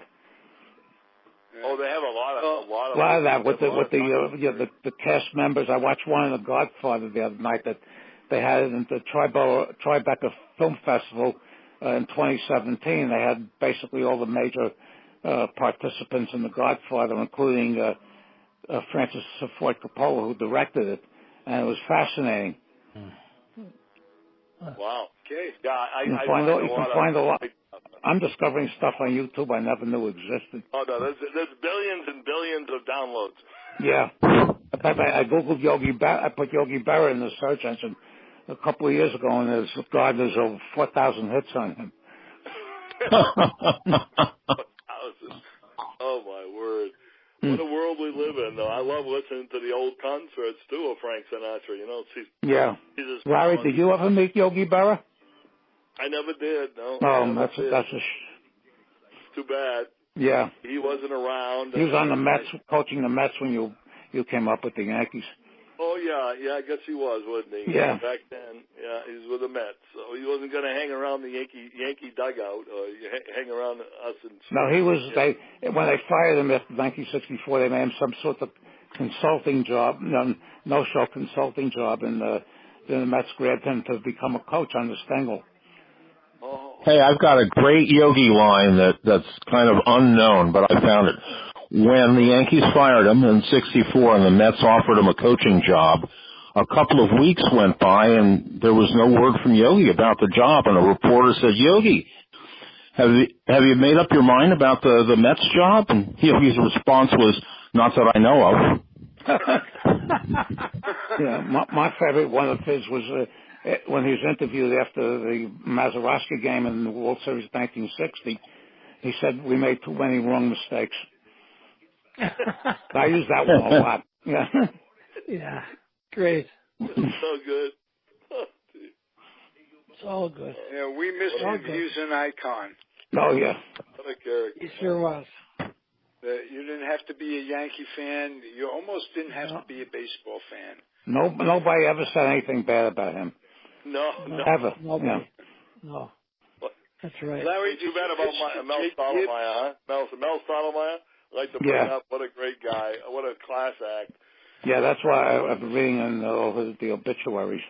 D: Oh, they have a lot
E: of that with the cast members. I watched one of The Godfather the other night that they had it at the Tribeca Film Festival in 2017. They had basically all the major participants in The Godfather, including Francis Ford Coppola, who directed it, and it was fascinating.
D: Wow. Okay. Yeah,
E: you can find a lot. I'm discovering stuff on YouTube I never knew existed.
D: Oh, no, there's billions and billions of downloads.
E: Yeah. I Googled Yogi Berra. I put Yogi Berra in the search engine a couple of years ago, and there's over 4,000 hits on him.
D: Oh, my word. What a world we live in, though. I love listening to the old concerts, too, of Frank Sinatra. You know, he's
E: Larry, did you ever meet Yogi Berra?
D: I never did, no.
E: Oh, that's
D: too bad.
E: Yeah.
D: He wasn't around.
E: He was on the Mets, coaching the Mets when you came up with the Yankees.
D: Oh, yeah, I guess he was, wasn't he?
E: Yeah.
D: Back then, he was with the Mets, so he wasn't going to hang around the Yankee dugout or hang around us.
E: No, he was. When they fired him in 1964, they made him some sort of consulting job, no-show consulting job, and then the Mets grabbed him to become a coach on the Stengel.
D: Oh.
H: Hey, I've got a great Yogi line that's kind of unknown, but I found it. When the Yankees fired him in '64 and the Mets offered him a coaching job, a couple of weeks went by and there was no word from Yogi about the job, and a reporter said, "Yogi, have you made up your mind about the Mets job?" And Yogi's response was, "Not that I know of."
E: Yeah, my favorite one of his was when he was interviewed after the Mazeroski game in the World Series 1960. He said, "We made too many wrong mistakes." I use that one a lot. Yeah.
G: Yeah. Great.
D: So good.
G: It's all good.
B: Yeah, we miss him. He's an icon.
E: Oh, yeah.
D: What a character.
G: He sure was.
B: You didn't have to be a Yankee fan. You almost didn't have to be a baseball fan.
E: Nobody ever said anything bad about him.
D: No.
E: Ever.
G: Nobody.
E: Yeah.
G: No. That's right.
D: Larry, too bad about Mel Stottlemyre, huh? Mel Stottlemyre? I'd like to bring up what a great guy. What a class act.
E: Yeah, that's why I've been reading over the obituaries.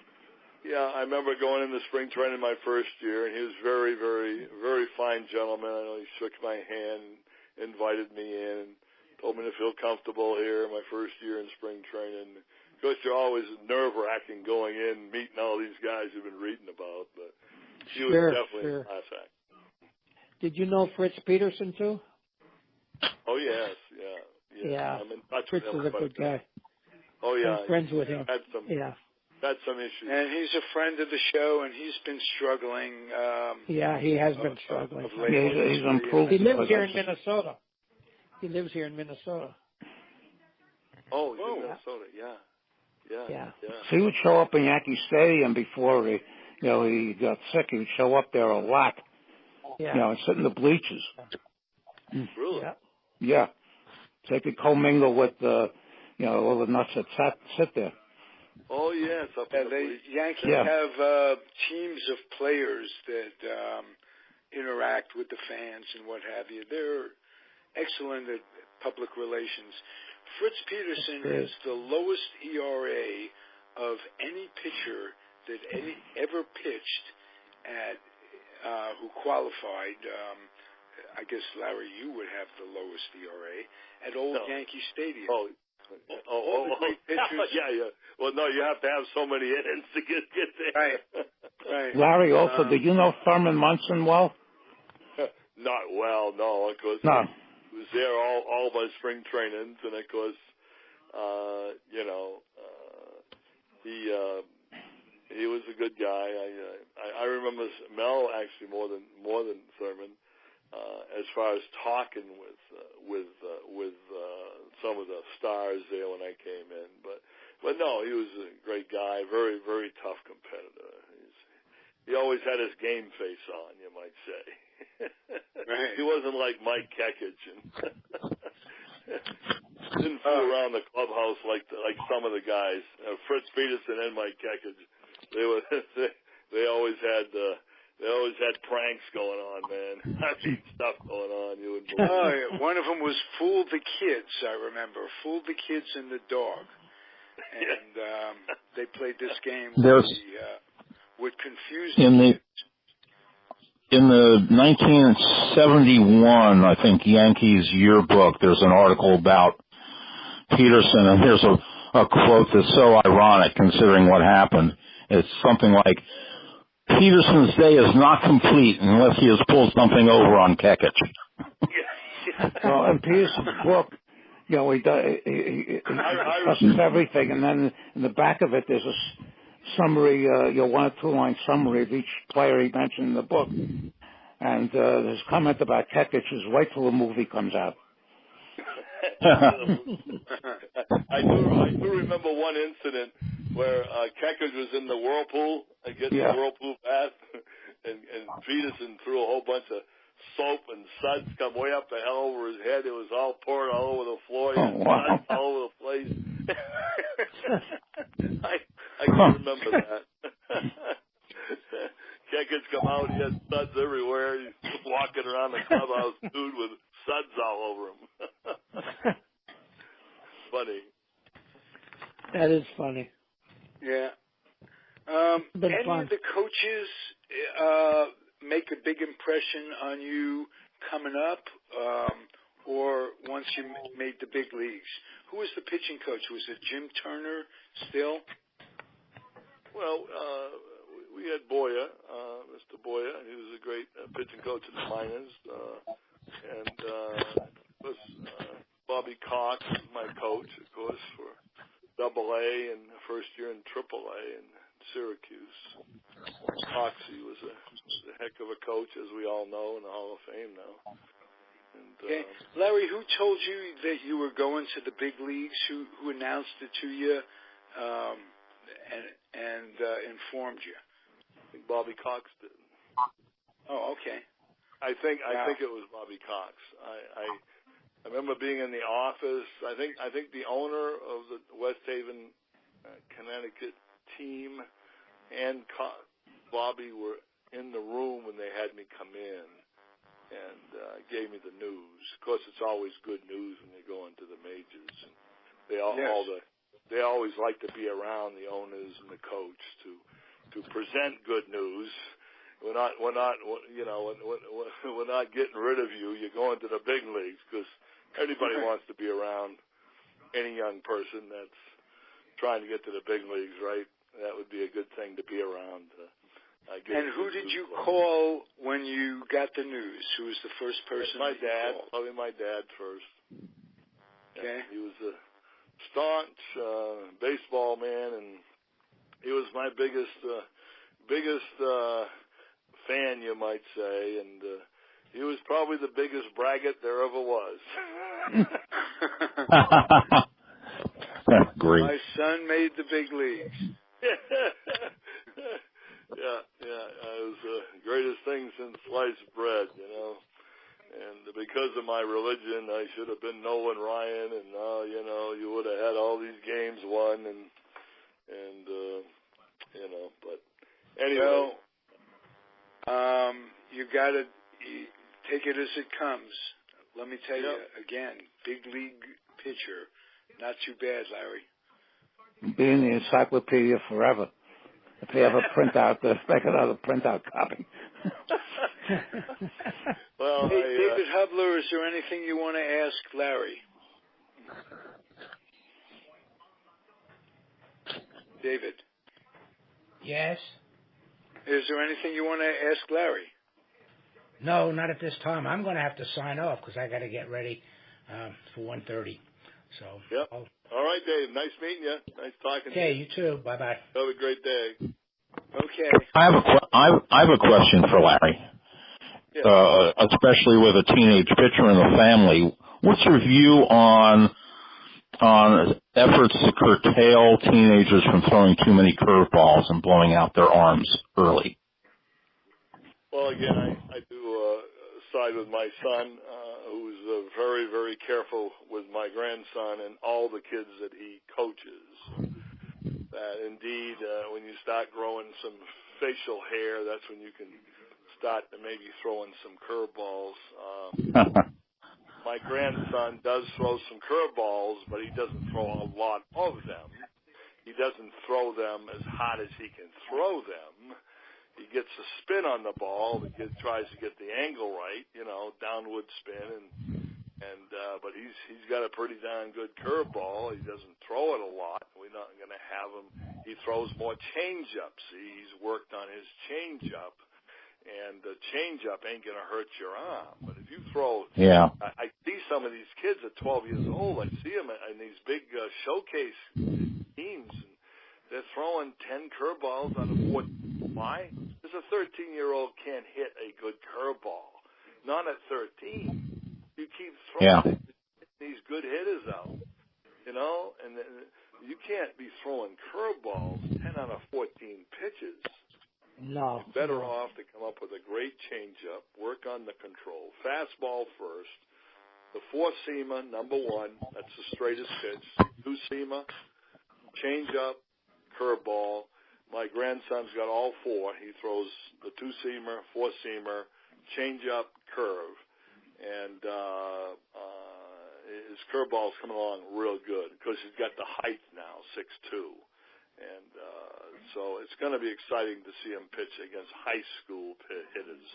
D: Yeah, I remember going into spring training my first year, and he was very, very, very fine gentleman. I know he shook my hand, invited me in, and told me to feel comfortable here my first year in spring training. Of course, you're always nerve-wracking going in, meeting all these guys you've been reading about, but he was definitely a class act.
G: Did you know Fritz Peterson, too?
D: Oh, yes, yeah.
G: Yeah.
D: I'm in touch
G: Fritz
D: with him.
G: is a good guy.
D: Oh, yeah.
G: I'm friends with him.
D: Had some,
G: yeah.
D: Got some issues.
B: And he's a friend of the show, and he's been struggling.
G: Yeah, he has been struggling.
E: He's improved.
G: He lives here in Minnesota.
D: Oh, he's in Minnesota, yeah.
E: So he would show up in Yankee Stadium before he got sick. He would show up there a lot.
G: Yeah.
E: And sit in the bleachers.
D: Really?
E: Yeah. So they could commingle with all the nuts that sit there.
D: Oh, yes.
B: The Yankees have teams of players that interact with the fans and what have you. They're excellent at public relations. Fritz Peterson is the lowest ERA of any pitcher that ever pitched at who qualified. I guess, Larry, you would have the lowest ERA at Old Yankee Stadium. All the great pitchers.
D: Yeah. Well, no, you have to have so many innings to get there.
B: Right.
E: Larry, also, did you know Thurman Munson well?
D: Not well, no. Of course,
E: no.
D: He was there all my spring trainings, and of course, he was a good guy. I remember Mel actually more than Thurman, as far as talking with some of the stars there when I came in. But no, he was a great guy, very, very tough competitor. He always had his game face on, you might say.
B: Right.
D: He wasn't like Mike Kekich and didn't fool around the clubhouse like some of the guys. Fritz Peterson and Mike Kekich, they always had pranks going on, man. I mean, stuff going on. You wouldn't believe.
B: One of them was Fool the Kids, I remember. Fool the Kids and the Dog. And they played this game would confuse
H: in the 1971, I think, Yankees yearbook, there's an article about Peterson, and here's a quote that's so ironic considering what happened. It's something like, Peterson's day is not complete unless he has pulled something over on Kekich.
E: Well, in Peterson's book, he discusses everything, and then in the back of it, there's a summary, 1 or 2 line summary of each player he mentioned in the book. And there's a comment about Kekich is wait till the movie comes out.
D: I do remember one incident where Kekich was in the whirlpool, the whirlpool bath, and Peterson threw a whole bunch of soap and suds come way up the hell over his head. It was all poured all over the floor, suds all over the place. I can remember that. Kekich come out, he had suds everywhere. He's walking around the clubhouse, dude, with suds all over him. Funny.
G: That is funny.
B: Yeah.
G: Been
B: any
G: fun.
B: of the coaches make a big impression on you coming up, or once you made the big leagues? Who was the pitching coach? Was it Jim Turner still?
D: Well, we had Boya, Mr. Boya. He was a great pitching coach in the minors. And Bobby Cox was my coach, of course, for AA and the first year in AAA in Syracuse. Coxie was a heck of a coach, as we all know, in the Hall of Fame now. And,
B: okay. Larry, who told you that you were going to the big leagues? Who announced it to you and informed you?
D: I think Bobby Cox did.
B: Oh, okay.
D: I think it was Bobby Cox. I remember being in the office. I think the owner of the West Haven, Connecticut team and Bobby were in the room when they had me come in and gave me the news. Of course, it's always good news when you go into the majors. And they always like to be around the owners and the coach to present good news. We're not getting rid of you. You're going to the big leagues because everybody wants to be around any young person that's trying to get to the big leagues, right? That would be a good thing to be around.
B: And who did you call when you got the news? Who was the first person?
D: My dad. Probably my dad first.
B: Okay.
D: He was a staunch baseball man, and He was my biggest fan, you might say, and he was probably the biggest braggart there ever was.
H: Great.
B: My son made the big leagues.
D: Yeah. It was the greatest thing since sliced bread, you know. And because of my religion, I should have been Nolan Ryan, and you know, you would have had all these games won, and you know. But anyway,
B: you got to take it as it comes. Let me tell you again, big league pitcher, not too bad, Larry.
E: Be in the encyclopedia forever. If they ever print out make another printout copy.
B: Well, hey, David Hubler, is there anything you want to ask Larry? David.
F: Yes?
B: Is there anything you want to ask Larry?
F: No, not at this time. I'm going to have to sign off because I got to get ready for 1:30. So.
D: Yep. All right, Dave. Nice meeting you. Nice talking to you.
F: Okay, you too. Bye-bye.
D: Have a great day.
B: Okay.
H: I have a question for Larry.
D: Yeah.
H: Especially with a teenage pitcher in the family. What's your view on efforts to curtail teenagers from throwing too many curveballs and blowing out their arms early?
D: Well, again, I do side with my son, who's very, very careful with my grandson and all the kids that he coaches. That indeed, when you start growing some facial hair, that's when you can start to maybe throw in some curveballs. My grandson does throw some curveballs, but he doesn't throw a lot of them. He doesn't throw them as hard as he can throw them. He gets a spin on the ball. The kid tries to get the angle right, you know, downward spin, but he's got a pretty darn good curveball. He doesn't throw it a lot. We're not going to have him. He throws more changeups. He's worked on his changeup, and the changeup ain't going to hurt your arm. But if you throw, I see some of these kids at 12 years old. I see them in these big showcase teams, and they're throwing 10 curveballs out of 14. Why? Because a 13-year-old can't hit a good curveball. Not at 13. You keep throwing these good hitters out, you know, and you can't be throwing curveballs 10 out of 14 pitches.
G: No.
D: You're better off to come up with a great changeup, work on the control, fastball first, the four-seamer, number one, that's the straightest pitch, two-seamer, changeup, curveball. My grandson's got all four. He throws the two-seamer, four-seamer, changeup, curve. And his curveball's coming along real good because he's got the height now, 6'2". And so it's going to be exciting to see him pitch against high school hitters.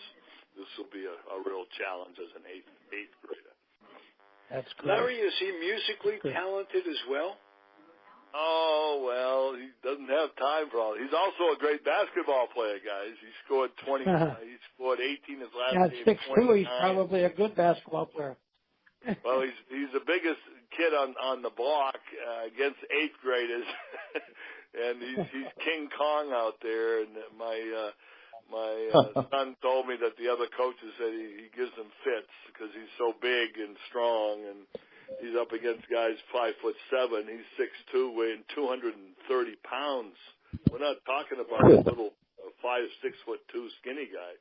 D: This will be a real challenge as an eighth grader.
G: That's great.
B: Larry, is he musically talented as well?
D: Oh, well, he doesn't have time for all. He's also a great basketball player, guys. He scored 20. He scored 18 his last game.
G: 6'2", he's probably a good basketball player.
D: Well, he's the biggest kid on the block against eighth graders, and he's King Kong out there. And my son told me that the other coaches said he gives them fits because he's so big and strong, and he's up against guys 5'7". He's 6'2", weighing 230 pounds. We're not talking about a little 5'6", 2" skinny guy.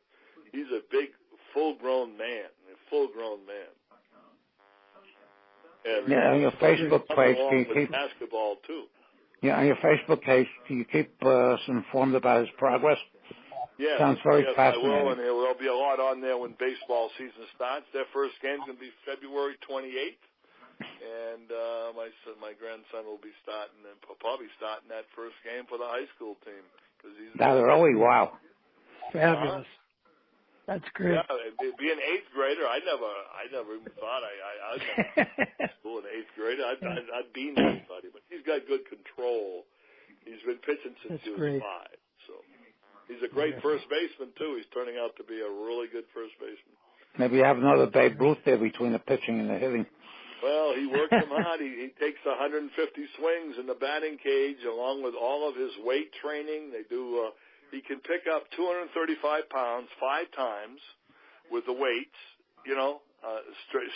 D: He's a big, full-grown man. And
E: on your Facebook page, do you keep
D: basketball too?
E: Yeah, on your Facebook page, do you keep us informed about his progress?
D: Yes,
E: sounds very fascinating.
D: I will, and there'll be a lot on there when baseball season starts. Their first game's going to be February 28th. And my grandson will be probably starting that first game for the high school team because he's
E: that early. Wow,
G: fabulous! That's great.
D: Yeah, be an eighth grader. I never even thought I'd never school an eighth grader. I'd be anybody, but he's got good control. He's been pitching since he was 5, so he's a great first baseman too. He's turning out to be a really good first baseman.
E: Maybe you have another Babe Ruth there between the pitching and the hitting.
D: Well, he works them hard. He takes 150 swings in the batting cage along with all of his weight training. They do. He can pick up 235 pounds 5 times with the weights,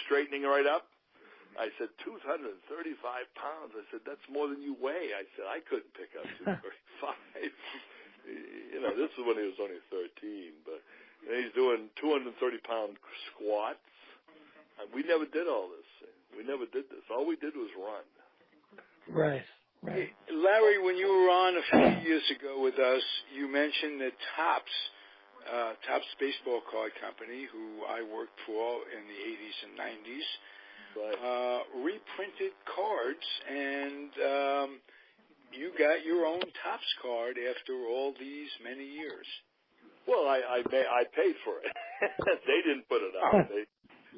D: straightening right up. I said, 235 pounds. I said, that's more than you weigh. I said, I couldn't pick up 235. This is when he was only 13, but he's doing 230-pound squats. We never did all this. We never did this. All we did was run.
G: Right.
B: Hey, Larry, when you were on a few years ago with us, you mentioned that Topps Baseball Card Company, who I worked for in the 80s and 90s, reprinted cards, and you got your own Topps card after all these many years. Well, I paid for it. They didn't put it up.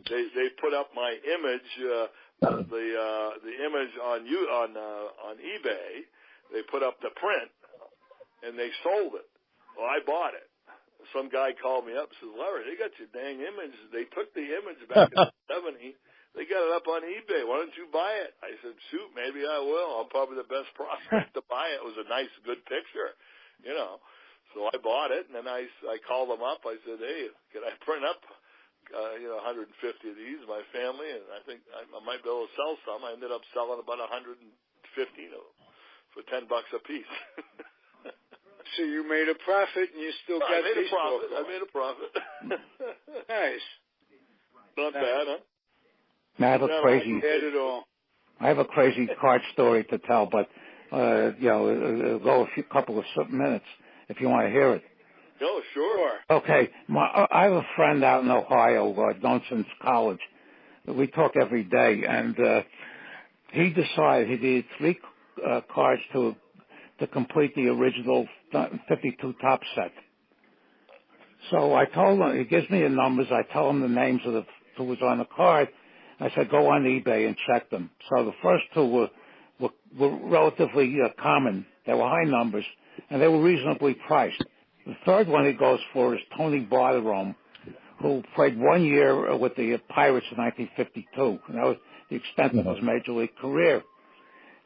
B: They put up my image, the image on eBay. They put up the print, and they sold it. Well, I bought it. Some guy called me up and said, Larry, they got your dang image. They took the image back in '70. They got it up on eBay. Why don't you buy it? I said, shoot, maybe I will. I'm probably the best prospect to buy it. It was a nice, good picture, So I bought it, and then I called them up. I said, hey, can I print up 150 of these, my family, and I think I might be able to sell some. I ended up selling about 115 of them for $10 a piece. So you made a profit, and you still got baseball cards. I made a profit. Nice. Not bad, huh?
E: I have a crazy card story to tell, but it'll go a couple of minutes if you want to hear it.
D: Oh, sure.
E: Okay. I have a friend out in Ohio, known since college. We talk every day, and he decided he needed 3 cards to complete the original 52 top set. So I told him, he gives me the numbers, I tell him the names of who was on the card. I said, go on eBay and check them. So the first 2 were relatively common. They were high numbers, and they were reasonably priced. The third one he goes for is Tony Barterome, who played 1 year with the Pirates in 1952, and that was the extent of his major league career.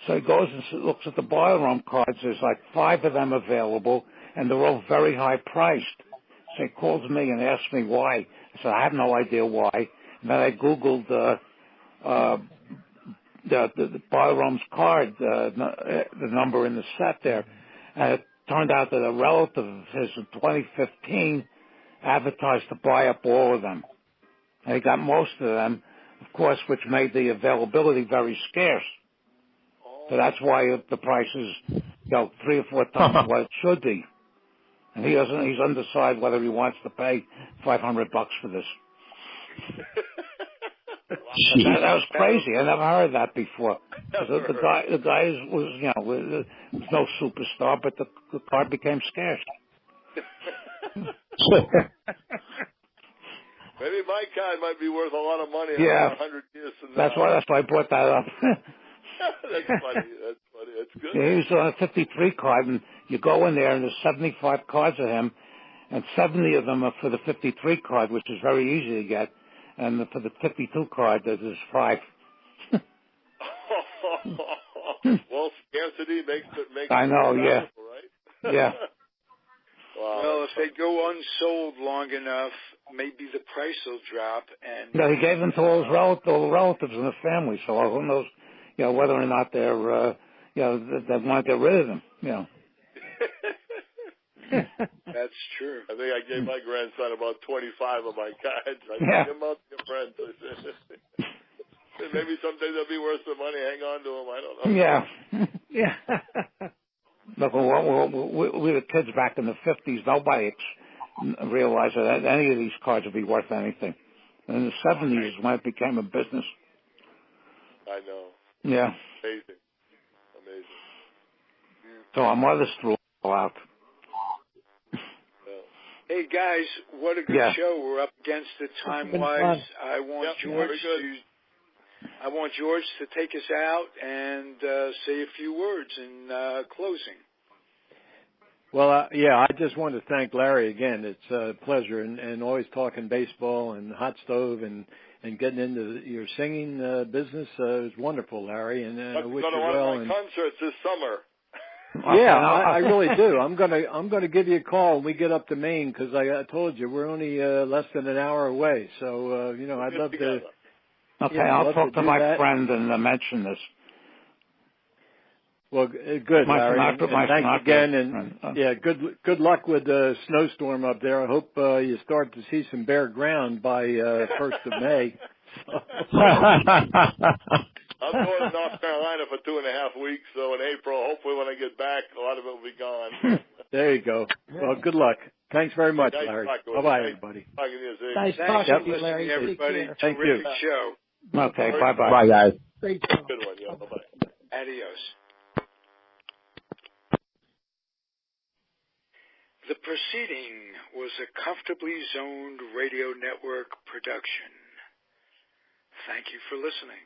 E: So he goes and looks at the Barterome cards. There's like 5 of them available, and they're all very high priced. So he calls me and asks me why. I said, I have no idea why. And then I Googled the Barterome's card, the number in the set there, and it turned out that a relative of his in 2015 advertised to buy up all of them. And he got most of them, of course, which made the availability very scarce. So that's why the price is, 3 or 4 times what it should be. And he's undecided whether he wants to pay $500 for this. That was crazy. I never heard that before. The guy was no superstar, but the card became scarce.
D: Maybe my card might be worth a lot of money.
E: Yeah,
D: 100 years from now.
E: That's why I brought that up.
D: That's funny. That's good.
E: Yeah, he was on a 53 card, and you go in there, and there's 75 cards of him, and 70 of them are for the 53 card, which is very easy to get. And for the 52 card, there's 5.
D: Well, scarcity makes
E: I know, yeah.
D: Right?
E: Yeah.
B: Wow. Well, if they go unsold long enough, maybe the price will drop. And
E: he gave them to all the relatives in the family, so who knows, whether or not they're, they want to get rid of them,
B: That's true.
D: I think I gave my grandson about 25 of my cards. I
E: gave
D: them out to your friends. Maybe someday they'll be worth some money. Hang on to them. I don't know.
E: Yeah.
G: Yeah.
E: Look, we were kids back in the 50s. Nobody realized that any of these cards would be worth anything. And in the 70s is when it became a business.
D: I know.
E: Yeah.
D: Amazing.
E: So our mothers threw all out.
B: Hey guys, what a good show! We're up against it time-wise. I want George to take us out and say a few words in closing.
C: Well, I just want to thank Larry again. It's a pleasure, and always talking baseball and hot stove and and getting into your singing business is wonderful, Larry. And I wish you
D: go to
C: well.
D: one of my concerts this summer.
C: Yeah, I really do. I'm gonna give you a call when we get up to Maine, because I told you we're only less than an hour away. So I'd love to.
E: Okay, I'll talk to my friend and mention this.
C: Well, good, Larry. And thanks again, and good luck with the snowstorm up there. I hope you start to see some bare ground by 1st of May.
D: I'm going to North Carolina for 2.5 weeks, so in April, hopefully when I get back, a lot of it will be gone.
C: There you go. Well, good luck. Thanks very much, Larry. Bye-bye, everybody.
G: Nice talking to you, Larry.
B: Everybody.
C: Thank you.
B: Show.
E: Okay, bye-bye.
H: Bye, guys.
G: Great show.
D: Good one, yeah. Bye-bye.
B: Adios. The proceeding was a Comfortably Zoned Radio Network production. Thank you for listening.